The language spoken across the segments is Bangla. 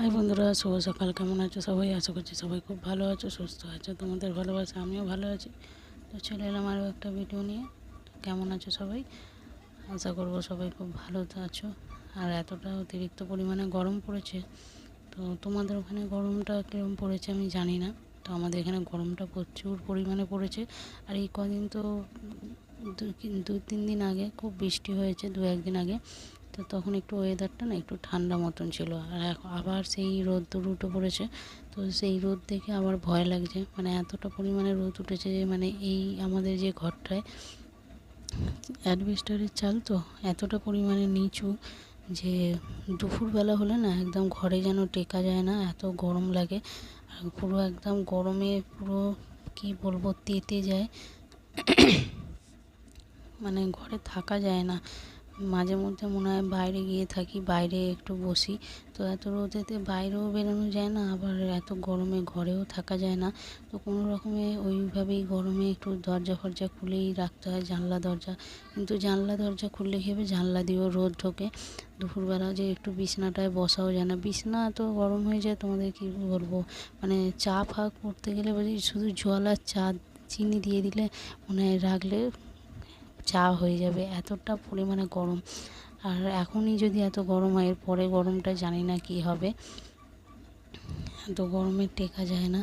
হাই বন্ধুরা, শুভ সকাল। কেমন আছো সবাই? আশা করছি সবাই খুব ভালো আছো, সুস্থ আছো। তোমাদের ভালোবাসা আমিও ভালো আছি। তো চলে এলাম আরও একটা ভিডিও নিয়ে। কেমন আছো সবাই? আশা করবো সবাই খুব ভালো আছো। আর এতটা অতিরিক্ত পরিমাণে গরম পড়েছে, তো তোমাদের ওখানে গরমটা কীরকম পড়েছে আমি জানি না। তো আমাদের এখানে গরমটা প্রচুর পরিমাণে পড়েছে। আর এই কদিন তো দু তিন দিন আগে খুব বৃষ্টি হয়েছে, দু একদিন আগে। তো তখন একটু ওয়েদারটা না একটু ঠান্ডা মতন ছিল। আর এখন আবার সেই রোদ উঠে পড়েছে। তো সেই রোদ দেখে আবার ভয় লাগছে, মানে এতটা পরিমাণে রোদ উঠেছে যে মানে এই আমাদের যে ঘরটায় অ্যাডবেস্টারের চাল, তো এতটা পরিমাণে নিচু যে দুপুরবেলা হলে না একদম ঘরে যেন টেকা যায় না, এত গরম লাগে। আর পুরো একদম গরমে পুরো কি বলবো তেতে যায়, মানে ঘরে থাকা যায় না। মাঝে মধ্যে মনে হয় বাইরে গিয়ে থাকি, বাইরে একটু বসি। তো এত রোদেতে বাইরেও বেরোনো যায় না, আবার এত গরমে ঘরেও থাকা যায় না। তো কোনো রকমে ওইভাবেই গরমে একটু দরজা ফরজা খুলেই রাখতে হয়, জানলা দরজা। কিন্তু জানলা দরজা খুললে কী হবে, জানলা দিয়েও রোদ ঢোকে। দুপুরবেলা যে একটু বিছনাটায় বসাও যায় না, বিছনা এত গরম হয়ে যায় তোমাদের কী বলবো। মানে চা ফা করতে গেলে বলি শুধু জল আর চা চিনি দিয়ে দিলে মনে হয় রাখলে চা হয়ে যাবে, এতটা পরিমাণে গরম। আর এখনই যদি এত গরম হয়, এরপরে গরমটা জানি না কি হবে। এত গরমে টেকা যায় না।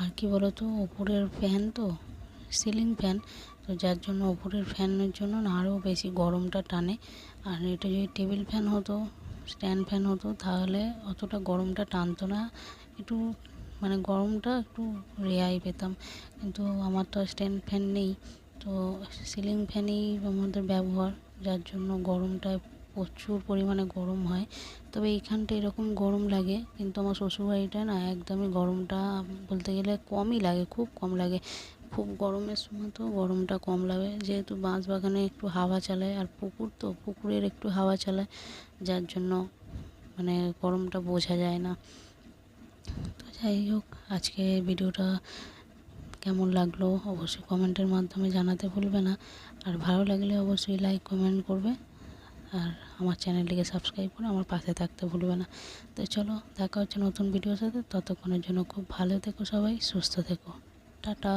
আর কি বলো তো, ওপরের ফ্যান তো সিলিং ফ্যান, তো যার জন্য ওপরের ফ্যানের জন্য না আরও বেশি গরমটা টানে। আর এটা যদি টেবিল ফ্যান হতো, স্ট্যান্ড ফ্যান হতো, তাহলে অতটা গরমটা টানতো না, একটু মানে গরমটা একটু রেহাই পেতাম। কিন্তু আমার তো স্ট্যান্ড ফ্যান নেই, তো সিলিং ফ্যানই আমাদের ব্যবহার, যার জন্য গরমটা প্রচুর পরিমাণে গরম হয়। তবে এইখানটা এরকম গরম লাগে, কিন্তু আমার শ্বশুরবাড়িটা না একদমই গরমটা বলতে গেলে কমই লাগে, খুব কম লাগে। খুব গরমের সময় তো গরমটা কম লাগে, যেহেতু বাঁশ বাগানে একটু হাওয়া চালায়, আর পুকুর তো পুকুরের একটু হাওয়া চালায়, যার জন্য মানে গরমটা বোঝা যায় না। তো যাই হোক, আজকে ভিডিওটা কেমন লাগলো অবশ্যই কমেন্টের মাধ্যমে জানাতে ভুলবে না। আর ভালো লাগলে অবশ্যই লাইক কমেন্ট করবে, আর আমার চ্যানেলটিকে সাবস্ক্রাইব করে আমার পাশে থাকতে ভুলবে না। তো চলো, দেখা হচ্ছে নতুন ভিডিওর সাথে। ততক্ষণের জন্য খুব ভালো থেকো সবাই, সুস্থ থেকো। টাটা।